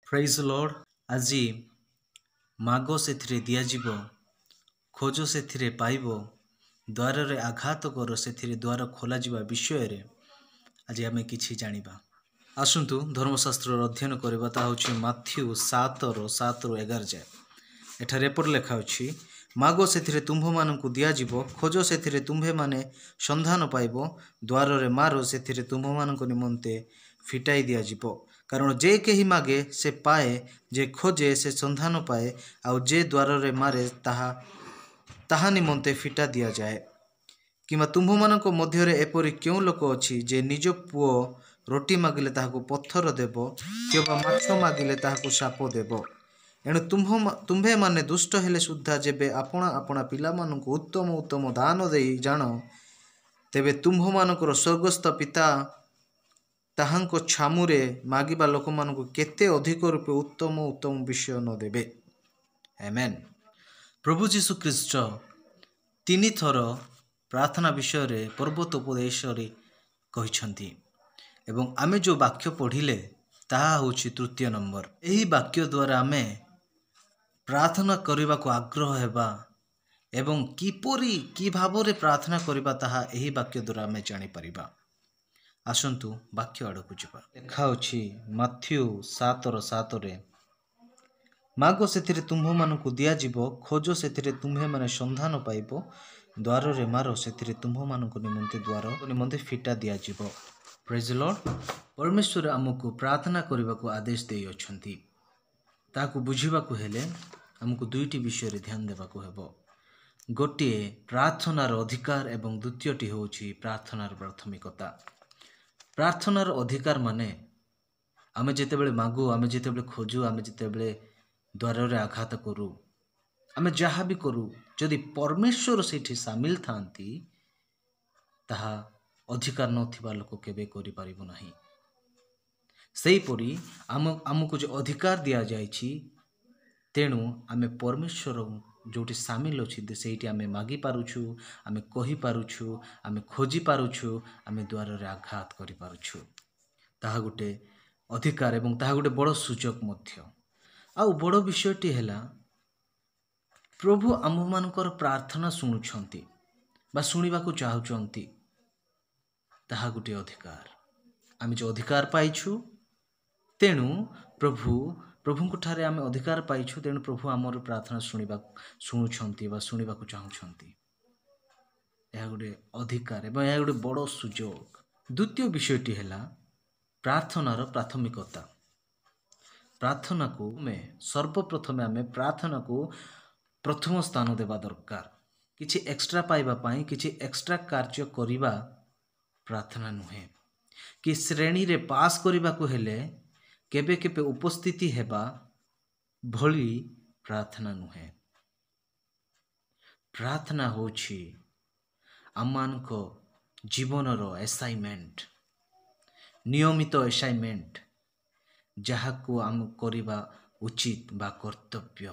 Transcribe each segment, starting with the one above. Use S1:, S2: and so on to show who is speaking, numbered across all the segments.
S1: ପ୍ରେଜ୍ ଲର୍ଡ। ଆଜି ମାଗ ସେଥିରେ ଦିଆଯିବ, ଖୋଜ ସେଥିରେ ପାଇବ, ଦ୍ୱାରରେ ଆଘାତ କର ସେଥିରେ ଦ୍ୱାର ଖୋଲାଯିବା ବିଷୟରେ ଆଜି ଆମେ କିଛି ଜାଣିବା। ଆସନ୍ତୁ ଧର୍ମଶାସ୍ତ୍ରର ଅଧ୍ୟୟନ କରିବା। ତାହା ହେଉଛି ମାଥ୍ୟୁ 7:7-11 ଯାଏ। ଏଠାରେ ଏପରି ଲେଖା ଅଛି, ମାଗ ସେଥିରେ ତୁମ୍ଭମାନଙ୍କୁ ଦିଆଯିବ, ଖୋଜ ସେଥିରେ ତୁମ୍ଭେମାନେ ସନ୍ଧାନ ପାଇବ, ଦ୍ୱାରରେ ମାର ସେଥିରେ ତୁମ୍ଭମାନଙ୍କ ନିମନ୍ତେ ଫିଟାଇ ଦିଆଯିବ। କାରଣ ଯେ କେହି ମାଗେ ସେ ପାଏ, ଯେ ଖୋଜେ ସେ ସନ୍ଧାନ ପାଏ, ଆଉ ଯେ ଦ୍ୱାରରେ ମାରେ ତାହା ନିମନ୍ତେ ଫିଟା ଦିଆଯାଏ। କିମ୍ବା ତୁମ୍ଭମାନଙ୍କ ମଧ୍ୟରେ ଏପରି କେଉଁ ଲୋକ ଅଛି ଯେ ନିଜ ପୁଅ ରୋଟି ମାଗିଲେ ତାହାକୁ ପଥର ଦେବ, କିମ୍ବା ମାଛ ମାଗିଲେ ତାହାକୁ ସାପ ଦେବ? ଏଣୁ ତୁମ୍ଭେମାନେ ଦୁଷ୍ଟ ହେଲେ ସୁଦ୍ଧା ଯେବେ ଆପଣା ଆପଣା ପିଲାମାନଙ୍କୁ ଉତ୍ତମ ଦାନ ଦେଇ ଜାଣ, ତେବେ ତୁମ୍ଭମାନଙ୍କର ସ୍ୱର୍ଗସ୍ଥ ପିତା ତାହାଙ୍କ ଛାମୁରେ ମାଗିବା ଲୋକମାନଙ୍କୁ କେତେ ଅଧିକ ରୂପେ ଉତ୍ତମ ବିଷୟ ନ ଦେବେ। ଆମେନ୍। ପ୍ରଭୁ ଯୀଶୁ ଖ୍ରୀଷ୍ଟ 3 ଥର ପ୍ରାର୍ଥନା ବିଷୟରେ ପର୍ବତ ଉପଦେଶରେ କହିଛନ୍ତି, ଏବଂ ଆମେ ଯେଉଁ ବାକ୍ୟ ପଢ଼ିଲେ ତାହା ହେଉଛି 3 ନମ୍ବର। ଏହି ବାକ୍ୟ ଦ୍ୱାରା ଆମେ ପ୍ରାର୍ଥନା କରିବାକୁ ଆଗ୍ରହ ହେବା ଏବଂ କି ଭାବରେ ପ୍ରାର୍ଥନା କରିବା ତାହା ଏହି ବାକ୍ୟ ଦ୍ୱାରା ଆମେ ଜାଣିପାରିବା। ଆସନ୍ତୁ ବାକ୍ୟ ଆଡ଼କୁ ଯିବା। ଲେଖା ଅଛି ମାଥ୍ୟୁ 7:7, ମାଗ ସେଥିରେ ତୁମ୍ଭମାନଙ୍କୁ ଦିଆଯିବ, ଖୋଜ ସେଥିରେ ତୁମ୍ଭେମାନେ ସନ୍ଧାନ ପାଇବ, ଦ୍ୱାରରେ ମାର ସେଥିରେ ତୁମ୍ଭମାନଙ୍କ ନିମନ୍ତେ ଫିଟା ଦିଆଯିବ। ପ୍ରେଜ୍ ଲର୍ଡ। ପରମେଶ୍ୱର ଆମକୁ ପ୍ରାର୍ଥନା କରିବାକୁ ଆଦେଶ ଦେଇଅଛନ୍ତି। ତାହାକୁ ବୁଝିବାକୁ ହେଲେ ଆମକୁ 2ଟି ବିଷୟରେ ଧ୍ୟାନ ଦେବାକୁ ହେବ। ଗୋଟିଏ ପ୍ରାର୍ଥନାର ଅଧିକାର ଏବଂ ଦ୍ୱିତୀୟଟି ହେଉଛି ପ୍ରାର୍ଥନାର ପ୍ରାଥମିକତା। ପ୍ରାର୍ଥନାର ଅଧିକାର ମାନେ ଆମେ ଯେତେବେଳେ ମାଗୁ, ଆମେ ଯେତେବେଳେ ଖୋଜୁ, ଆମେ ଯେତେବେଳେ ଦ୍ୱାରରେ ଆଘାତ କରୁ, ଆମେ ଯାହା ବି କରୁ, ଯଦି ପରମେଶ୍ୱର ସେଇଠି ସାମିଲ ଥାନ୍ତି, ତାହା ଅଧିକାର ନଥିବା ଲୋକ କେବେ କରିପାରିବ ନାହିଁ। ସେହିପରି ଆମକୁ ଯେ ଅଧିକାର ଦିଆଯାଇଛି, ତେଣୁ ଆମେ ପରମେଶ୍ୱର ଯେଉଁଠି ସାମିଲ ଅଛି ସେଇଠି ଆମେ ମାଗିପାରୁଛୁ, ଆମେ କହିପାରୁଛୁ, ଆମେ ଖୋଜି ପାରୁଛୁ, ଆମେ ଦ୍ୱାରରେ ଆଘାତ କରିପାରୁଛୁ। ତାହା ଗୋଟେ ଅଧିକାର ଏବଂ ତାହା ଗୋଟେ ବଡ଼ ସୁଯୋଗ ମଧ୍ୟ। ଆଉ ବଡ଼ ବିଷୟଟି ହେଲା, ପ୍ରଭୁ ଆମମାନଙ୍କର ପ୍ରାର୍ଥନା ଶୁଣୁଛନ୍ତି ବା ଶୁଣିବାକୁ ଚାହୁଁଛନ୍ତି। ତାହା ଗୋଟିଏ ଅଧିକାର। ଆମେ ଯେଉଁ ଅଧିକାର ପାଇଛୁ, ତେଣୁ ପ୍ରଭୁଙ୍କ ଠାରେ ଆମେ ଅଧିକାର ପାଇଛୁ, ତେଣୁ ପ୍ରଭୁ ଆମର ପ୍ରାର୍ଥନା ଶୁଣୁଛନ୍ତି ବା ଶୁଣିବାକୁ ଚାହୁଁଛନ୍ତି। ଏହା ଗୋଟେ ଅଧିକାର ଏବଂ ଏହା ଗୋଟେ ବଡ଼ ସୁଯୋଗ। ଦ୍ୱିତୀୟ ବିଷୟଟି ହେଲା ପ୍ରାର୍ଥନାର ପ୍ରାଥମିକତା। ସର୍ବପ୍ରଥମେ ଆମେ ପ୍ରାର୍ଥନାକୁ ପ୍ରଥମ ସ୍ଥାନ ଦେବା ଦରକାର। କିଛି ଏକ୍ସଟ୍ରା ପାଇବା ପାଇଁ କିଛି ଏକ୍ସଟ୍ରା କାର୍ଯ୍ୟ କରିବା ପ୍ରାର୍ଥନା ନୁହେଁ। କି ଶ୍ରେଣୀରେ ପାସ୍ କରିବାକୁ ହେଲେ କେବେ ଉପସ୍ଥିତି ହେବା ଭଳି ପ୍ରାର୍ଥନା ନୁହେଁ। ପ୍ରାର୍ଥନା ହେଉଛି ଆମମାନଙ୍କ ଜୀବନର ଆସାଇନମେଣ୍ଟ, ନିୟମିତ ଆସାଇନମେଣ୍ଟ, ଯାହାକୁ ଆମେ କରିବା ଉଚିତ ବା କର୍ତ୍ତବ୍ୟ,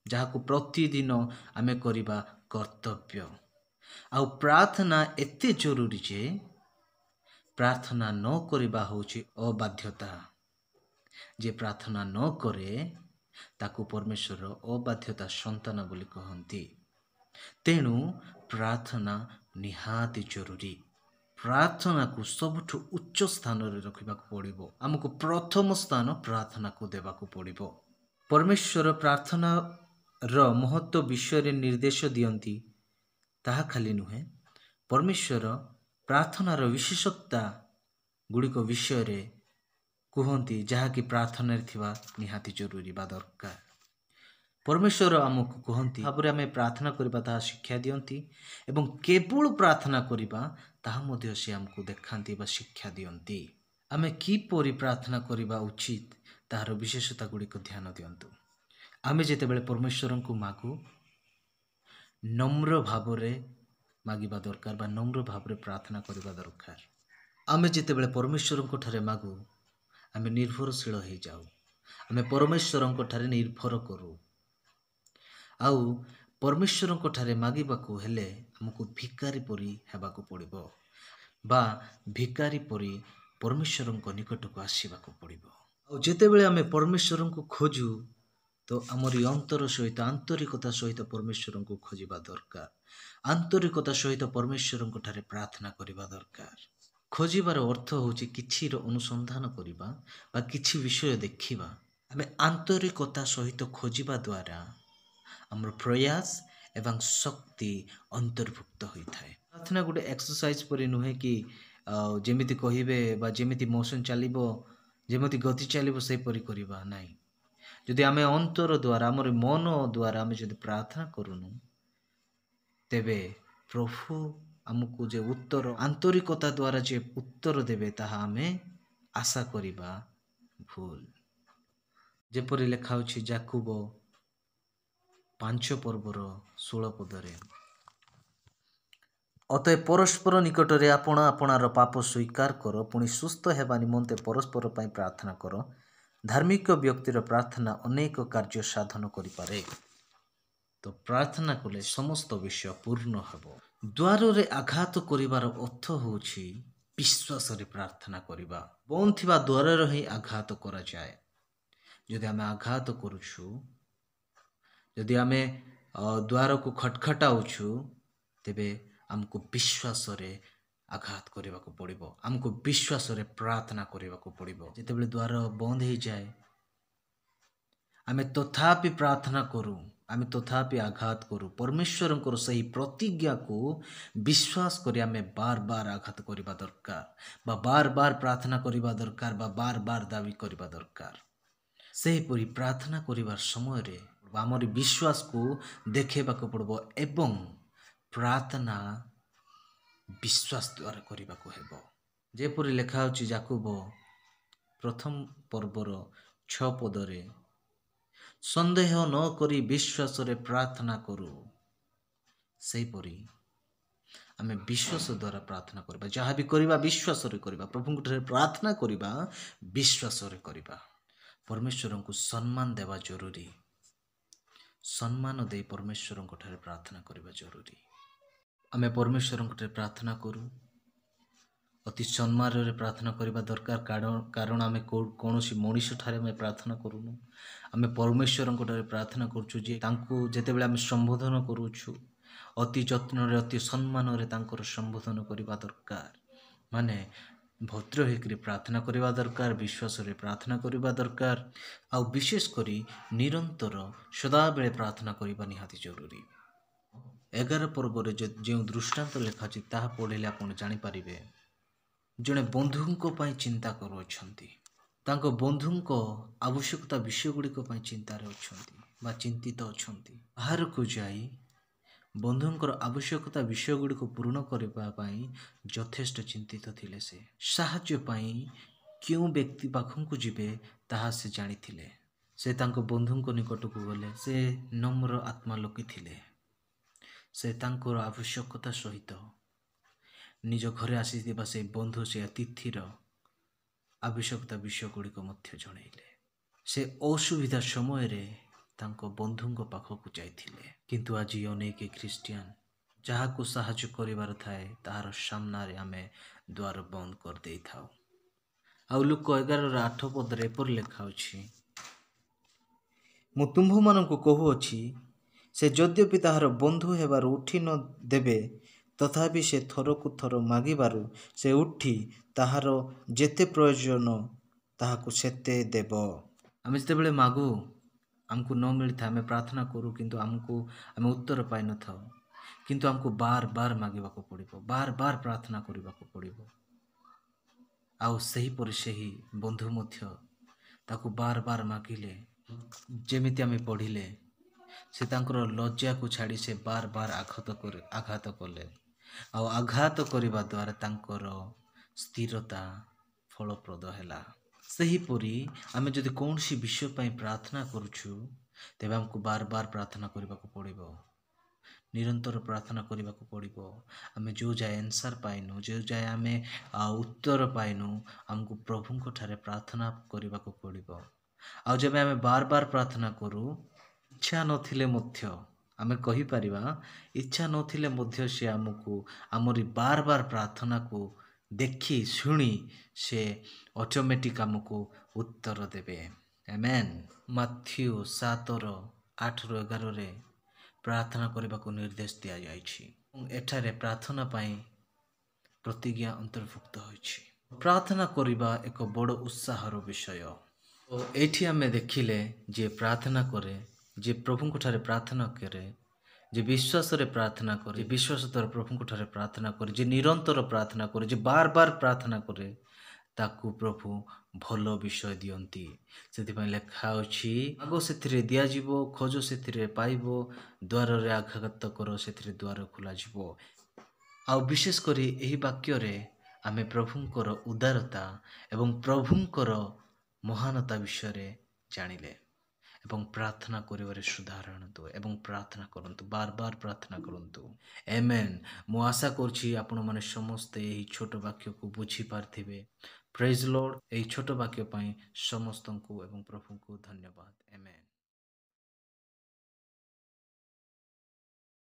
S1: ଯାହାକୁ ପ୍ରତିଦିନ ଆମେ କରିବା କର୍ତ୍ତବ୍ୟ। ଆଉ ପ୍ରାର୍ଥନା ଏତେ ଜରୁରୀ ଯେ ପ୍ରାର୍ଥନା ନ କରିବା ହେଉଛି ଅବାଧ୍ୟତା। ଯେ ପ୍ରାର୍ଥନା ନ କରେ ତାକୁ ପରମେଶ୍ୱର ଅବାଧ୍ୟତା ସନ୍ତାନ ବୋଲି କହନ୍ତି। ତେଣୁ ପ୍ରାର୍ଥନା ନିହାତି ଜରୁରୀ। ପ୍ରାର୍ଥନାକୁ ସବୁଠୁ ଉଚ୍ଚ ସ୍ଥାନରେ ରଖିବାକୁ ପଡ଼ିବ। ଆମକୁ ପ୍ରଥମ ସ୍ଥାନ ପ୍ରାର୍ଥନାକୁ ଦେବାକୁ ପଡ଼ିବ। ପରମେଶ୍ୱର ପ୍ରାର୍ଥନାର ମହତ୍ଵ ବିଷୟରେ ନିର୍ଦ୍ଦେଶ ଦିଅନ୍ତି। ତାହା ଖାଲି ନୁହେଁ, ପରମେଶ୍ୱର ପ୍ରାର୍ଥନାର ବିଶେଷତା ଗୁଡ଼ିକ ବିଷୟରେ କୁହନ୍ତି, ଯାହାକି ପ୍ରାର୍ଥନାରେ ଥିବା ନିହାତି ଜରୁରୀ ବା ଦରକାର। ପରମେଶ୍ୱର ଆମକୁ କୁହନ୍ତି ଭାବରେ ଆମେ ପ୍ରାର୍ଥନା କରିବା ତାହା ଶିକ୍ଷା ଦିଅନ୍ତି, ଏବଂ କେବଳ ପ୍ରାର୍ଥନା କରିବା ତାହା ମଧ୍ୟ ସେ ଆମକୁ ଦେଖାନ୍ତି ବା ଶିକ୍ଷା ଦିଅନ୍ତି। ଆମେ କିପରି ପ୍ରାର୍ଥନା କରିବା ଉଚିତ ତାହାର ବିଶେଷତା ଗୁଡ଼ିକ ଧ୍ୟାନ ଦିଅନ୍ତୁ। ଆମେ ଯେତେବେଳେ ପରମେଶ୍ୱରଙ୍କୁ ମାଗୁ, ନମ୍ର ଭାବରେ ମାଗିବା ଦରକାର ବା ନମ୍ର ଭାବରେ ପ୍ରାର୍ଥନା କରିବା ଦରକାର। ଆମେ ଯେତେବେଳେ ପରମେଶ୍ୱରଙ୍କ ଠାରେ ମାଗୁ, ଆମେ ନିର୍ଭରଶୀଳ ହେଇଯାଉ। ଆମେ ପରମେଶ୍ୱରଙ୍କ ଠାରେ ନିର୍ଭର କରୁ। ଆଉ ପରମେଶ୍ୱରଙ୍କ ଠାରେ ମାଗିବାକୁ ହେଲେ ଆମକୁ ଭିକାରୀ ପରି ହେବାକୁ ପଡ଼ିବ, ବା ଭିକାରୀ ପରି ପରମେଶ୍ୱରଙ୍କ ନିକଟକୁ ଆସିବାକୁ ପଡ଼ିବ। ଆଉ ଯେତେବେଳେ ଆମେ ପରମେଶ୍ୱରଙ୍କୁ ଖୋଜୁ ତ ଆମରି ଅନ୍ତର ସହିତ ଆନ୍ତରିକତା ସହିତ ପରମେଶ୍ୱରଙ୍କୁ ଖୋଜିବା ଦରକାର। ଆନ୍ତରିକତା ସହିତ ପରମେଶ୍ୱରଙ୍କ ଠାରେ ପ୍ରାର୍ଥନା କରିବା ଦରକାର। ଖୋଜିବାର ଅର୍ଥ ହେଉଛି କିଛିର ଅନୁସନ୍ଧାନ କରିବା ବା କିଛି ବିଷୟ ଦେଖିବା। ଆମେ ଆନ୍ତରିକତା ସହିତ ଖୋଜିବା ଦ୍ୱାରା ଆମର ପ୍ରୟାସ ଏବଂ ଶକ୍ତି ଅନ୍ତର୍ଭୁକ୍ତ ହୋଇଥାଏ। ପ୍ରାର୍ଥନା ଗୋଟେ ଏକ୍ସରସାଇଜ ପରି ନୁହେଁ କି ଯେମିତି କହିବେ ବା ଯେମିତି ମୋସନ ଚାଲିବ, ଯେମିତି ଗତି ଚାଲିବ ସେପରି କରିବା ନାହିଁ। ଯଦି ଆମେ ଅନ୍ତର ଦ୍ୱାରା ଆମର ମନ ଦ୍ୱାରା ଆମେ ଯଦି ପ୍ରାର୍ଥନା କରୁନୁ, ତେବେ ପ୍ରଭୁ ଆମକୁ ଯେ ଉତ୍ତର ଆନ୍ତରିକତା ଦ୍ୱାରା ଯେ ଉତ୍ତର ଦେବେ ତାହା ଆମେ ଆଶା କରିବା ଭୁଲ। ଯେପରି ଲେଖା ହେଉଛି ଯାକୁବ 5:16 ଅତଏବ ପରସ୍ପର ନିକଟରେ ଆପଣ ଆପଣାର ପାପ ସ୍ୱୀକାର କର, ପୁଣି ସୁସ୍ଥ ହେବା ନିମନ୍ତେ ପରସ୍ପର ପାଇଁ ପ୍ରାର୍ଥନା କର। ଧାର୍ମିକ ବ୍ୟକ୍ତିର ପ୍ରାର୍ଥନା ଅନେକ କାର୍ଯ୍ୟ ସାଧନ କରିପାରେ। ତ ପ୍ରାର୍ଥନା କଲେ ସମସ୍ତ ବିଷୟ ପୂର୍ଣ୍ଣ ହେବ। ଦ୍ୱାରରେ ଆଘାତ କରିବାର ଅର୍ଥ ହେଉଛି ବିଶ୍ୱାସରେ ପ୍ରାର୍ଥନା କରିବା। ବନ୍ଦ ଥିବା ଦ୍ୱାରରେ ହିଁ ଆଘାତ କରାଯାଏ। ଯଦି ଆମେ ଆଘାତ କରୁଛୁ, ଯଦି ଆମେ ଦ୍ୱାରକୁ ଖଟଖଟାଉଛୁ, ତେବେ ଆମକୁ ବିଶ୍ୱାସରେ ଆଘାତ କରିବାକୁ ପଡ଼ିବ। ଆମକୁ ବିଶ୍ୱାସରେ ପ୍ରାର୍ଥନା କରିବାକୁ ପଡ଼ିବ। ଯେତେବେଳେ ଦ୍ୱାର ବନ୍ଦ ହେଇଯାଏ, ଆମେ ତଥାପି ପ୍ରାର୍ଥନା କରୁ, ଆମେ ତଥାପି ଆଘାତ କରୁ। ପରମେଶ୍ୱରଙ୍କର ସେହି ପ୍ରତିଜ୍ଞାକୁ ବିଶ୍ୱାସ କରି ଆମେ ବାର ବାର ଆଘାତ କରିବା ଦରକାର, ବା ବାର ବାର ପ୍ରାର୍ଥନା କରିବା ଦରକାର, ବା ବାର ବାର ଦାବି କରିବା ଦରକାର। ସେହିପରି ପ୍ରାର୍ଥନା କରିବାର ସମୟରେ ଆମର ବିଶ୍ୱାସକୁ ଦେଖାଇବାକୁ ପଡ଼ିବ ଏବଂ ପ୍ରାର୍ଥନା ବିଶ୍ୱାସ ଦ୍ୱାରା କରିବାକୁ ହେବ। ଯେପରି ଲେଖା ହେଉଛି ଯାକୁବ 1:6 ସନ୍ଦେହ ନ କରି ବିଶ୍ୱାସରେ ପ୍ରାର୍ଥନା କରୁ। ସେହିପରି ଆମେ ବିଶ୍ୱାସ ଦ୍ୱାରା ପ୍ରାର୍ଥନା କରିବା। ଯାହା ବି କରିବା ବିଶ୍ୱାସରେ କରିବା। ପ୍ରଭୁଙ୍କ ଠାରେ ପ୍ରାର୍ଥନା କରିବା ବିଶ୍ୱାସରେ କରିବା। ପରମେଶ୍ୱରଙ୍କୁ ସମ୍ମାନ ଦେବା ଜରୁରୀ। ସମ୍ମାନ ଦେଇ ପରମେଶ୍ୱରଙ୍କ ଠାରେ ପ୍ରାର୍ଥନା କରିବା ଜରୁରୀ। ଆମେ ପରମେଶ୍ୱରଙ୍କ ଠାରେ ପ୍ରାର୍ଥନା କରୁ, ଅତି ସମ୍ମାନରେ ପ୍ରାର୍ଥନା କରିବା ଦରକାର। କାରଣ ଆମେ କୌଣସି ମଣିଷ ଠାରେ ଆମେ ପ୍ରାର୍ଥନା କରୁନୁ। ଆମେ ପରମେଶ୍ୱରଙ୍କ ଠାରେ ପ୍ରାର୍ଥନା କରୁଛୁ। ଯେ ତାଙ୍କୁ ଯେତେବେଳେ ଆମେ ସମ୍ବୋଧନ କରୁଛୁ, ଅତି ଯତ୍ନରେ ଅତି ସମ୍ମାନରେ ତାଙ୍କର ସମ୍ବୋଧନ କରିବା ଦରକାର। ମାନେ ଭଦ୍ର ହେଇକରି ପ୍ରାର୍ଥନା କରିବା ଦରକାର, ବିଶ୍ୱାସରେ ପ୍ରାର୍ଥନା କରିବା ଦରକାର। ଆଉ ବିଶେଷ କରି ନିରନ୍ତର ସଦାବେଳେ ପ୍ରାର୍ଥନା କରିବା ନିହାତି ଜରୁରୀ। 11 ପର୍ବରେ ଯେଉଁ ଦୃଷ୍ଟାନ୍ତ ଲେଖା ଅଛି ତାହା ପଢ଼ିଲେ ଆପଣ ଜାଣିପାରିବେ। ଜଣେ ବନ୍ଧୁଙ୍କ ପାଇଁ ଚିନ୍ତା କରୁଅଛନ୍ତି। ତାଙ୍କ ବନ୍ଧୁଙ୍କ ଆବଶ୍ୟକତା ବିଷୟ ଗୁଡ଼ିକ ପାଇଁ ଚିନ୍ତାରେ ଅଛନ୍ତି ବା ଚିନ୍ତିତ ଅଛନ୍ତି। ବାହାରକୁ ଯାଇ ବନ୍ଧୁଙ୍କର ଆବଶ୍ୟକତା ବିଷୟ ଗୁଡ଼ିକୁ ପୂରଣ କରିବା ପାଇଁ ଯଥେଷ୍ଟ ଚିନ୍ତିତ ଥିଲେ। ସେ ସାହାଯ୍ୟ ପାଇଁ କେଉଁ ବ୍ୟକ୍ତି ପାଖକୁ ଯିବେ ତାହା ସେ ଜାଣିଥିଲେ। ସେ ତାଙ୍କ ବନ୍ଧୁଙ୍କ ନିକଟକୁ ଗଲେ। ସେ ନମ୍ର ଆତ୍ମା ଲୋକେ ଥିଲେ। ସେ ତାଙ୍କର ଆବଶ୍ୟକତା ସହିତ ନିଜ ଘରେ ଆସିଥିବା ସେ ବନ୍ଧୁ, ସେ ଅତିଥିର ଆବଶ୍ୟକତା ବିଷୟ ଗୁଡ଼ିକ ମଧ୍ୟ ଜଣାଇଲେ। ସେ ଅସୁବିଧା ସମୟରେ ତାଙ୍କ ବନ୍ଧୁଙ୍କ ପାଖକୁ ଯାଇଥିଲେ। କିନ୍ତୁ ଆଜି ଅନେକ ଖ୍ରୀଷ୍ଟିଆନ ଯାହାକୁ ସାହାଯ୍ୟ କରିବାର ଥାଏ ତାହାର ସାମ୍ନାରେ ଆମେ ଦ୍ୱାର ବନ୍ଦ କରିଦେଇଥାଉ। ଆଉ ଲୁକ 11:8 ଏପରି ଲେଖା ଅଛି, ମୁଁ ତୁମ୍ଭମାନଙ୍କୁ କହୁଅଛି, ସେ ଯଦ୍ୟପି ତାହାର ବନ୍ଧୁ ହେବାରୁ ଉଠି ନ ଦେବେ, ତଥାପି ସେ ଥରକୁ ଥର ମାଗିବାରୁ ସେ ଉଠି ତାହାର ଯେତେ ପ୍ରୟୋଜନ ତାହାକୁ ସେତେ ଦେବ। ଆମେ ଯେତେବେଳେ ମାଗୁ, ଆମକୁ ନ ମିଳିଥାଏ, ଆମେ ପ୍ରାର୍ଥନା କରୁ, କିନ୍ତୁ ଆମେ ଉତ୍ତର ପାଇନଥାଉ। କିନ୍ତୁ ଆମକୁ ବାର ବାର ମାଗିବାକୁ ପଡ଼ିବ, ବାର ବାର ପ୍ରାର୍ଥନା କରିବାକୁ ପଡ଼ିବ। ଆଉ ସେହିପରି ସେହି ବନ୍ଧୁ ମଧ୍ୟ ତାକୁ ବାର ବାର ମାଗିଲେ। ଯେମିତି ଆମେ ପଢ଼ିଲେ, ସେ ତାଙ୍କର ଲଜ୍ଜାକୁ ଛାଡ଼ି ସେ ବାର ବାର ଆଘାତ କଲେ। ଆଉ ଆଘାତ କରିବା ଦ୍ୱାରା ତାଙ୍କର ସ୍ଥିରତା ଫଳପ୍ରଦ ହେଲା। ସେହିପରି ଆମେ ଯଦି କୌଣସି ବିଷୟ ପାଇଁ ପ୍ରାର୍ଥନା କରୁଛୁ, ତେବେ ଆମକୁ ବାର ବାର ପ୍ରାର୍ଥନା କରିବାକୁ ପଡ଼ିବ, ନିରନ୍ତର ପ୍ରାର୍ଥନା କରିବାକୁ ପଡ଼ିବ। ଆମେ ଯେଉଁ ଯାଏ ଆନ୍ସର ପାଇନୁ, ଯେଉଁ ଯାଏ ଆମେ ଉତ୍ତର ପାଇନୁ, ଆମକୁ ପ୍ରଭୁଙ୍କ ଠାରେ ପ୍ରାର୍ଥନା କରିବାକୁ ପଡ଼ିବ। ଆଉ ଯେବେ ଆମେ ବାର ବାର ପ୍ରାର୍ଥନା କରୁ, ଇଚ୍ଛା ନଥିଲେ ମଧ୍ୟ ଆମେ କହିପାରିବା, ଇଚ୍ଛା ନଥିଲେ ମଧ୍ୟ ସେ ଆମକୁ ଆମରି ବାର ବାର ପ୍ରାର୍ଥନାକୁ ଦେଖି ଶୁଣି ସେ ଅଟୋମେଟିକ୍ ଆମକୁ ଉତ୍ତର ଦେବେ। ଆମେନ୍। ମାଥ୍ୟୁ 7:8-11 ପ୍ରାର୍ଥନା କରିବାକୁ ନିର୍ଦ୍ଦେଶ ଦିଆଯାଇଛି। ଏଠାରେ ପ୍ରାର୍ଥନା ପାଇଁ ପ୍ରତିଜ୍ଞା ଅନ୍ତର୍ଭୁକ୍ତ ହୋଇଛି। ପ୍ରାର୍ଥନା କରିବା ଏକ ବଡ଼ ଉତ୍ସାହର ବିଷୟ। ଓ ଏଇଠି ଆମେ ଦେଖିଲେ ଯିଏ ପ୍ରାର୍ଥନା କରେ, ଯିଏ ପ୍ରଭୁଙ୍କ ଠାରେ ପ୍ରାର୍ଥନା କରେ, ଯେ ବିଶ୍ୱାସରେ ପ୍ରାର୍ଥନା କରେ, ବିଶ୍ୱାସ ଦ୍ୱାରା ପ୍ରଭୁଙ୍କ ଠାରେ ପ୍ରାର୍ଥନା କରେ, ଯେ ନିରନ୍ତର ପ୍ରାର୍ଥନା କରେ, ଯେ ବାର ବାର ପ୍ରାର୍ଥନା କରେ, ତାକୁ ପ୍ରଭୁ ଭଲ ବିଷୟ ଦିଅନ୍ତି। ସେଥିପାଇଁ ଲେଖା ଅଛି, ମାଗ ସେଥିରେ ଦିଆଯିବ, ଖୋଜ ସେଥିରେ ପାଇବ, ଦ୍ୱାରରେ ଆଘାତ କର ସେଥିରେ ଦ୍ୱାର ଖୋଲାଯିବ। ଆଉ ବିଶେଷ କରି ଏହି ବାକ୍ୟରେ ଆମେ ପ୍ରଭୁଙ୍କର ଉଦାରତା ଏବଂ ପ୍ରଭୁଙ୍କର ମହାନତା ବିଷୟରେ ଜାଣିଲେ। ଏବଂ ପ୍ରାର୍ଥନା କରିବାରେ ସୁଧାର ଆଣନ୍ତୁ ଏବଂ ପ୍ରାର୍ଥନା କରନ୍ତୁ, ବାର ବାର ପ୍ରାର୍ଥନା କରନ୍ତୁ। ଆମେନ୍। ମୁଁ ଆଶା କରୁଛି ଆପଣମାନେ ସମସ୍ତେ ଏହି ଛୋଟ ବାକ୍ୟକୁ ବୁଝିପାରିଥିବେ। ପ୍ରେଜ୍ ଲର୍ଡ। ଏହି ଛୋଟ ବାକ୍ୟ ପାଇଁ ସମସ୍ତଙ୍କୁ ଏବଂ ପ୍ରଭୁଙ୍କୁ ଧନ୍ୟବାଦ।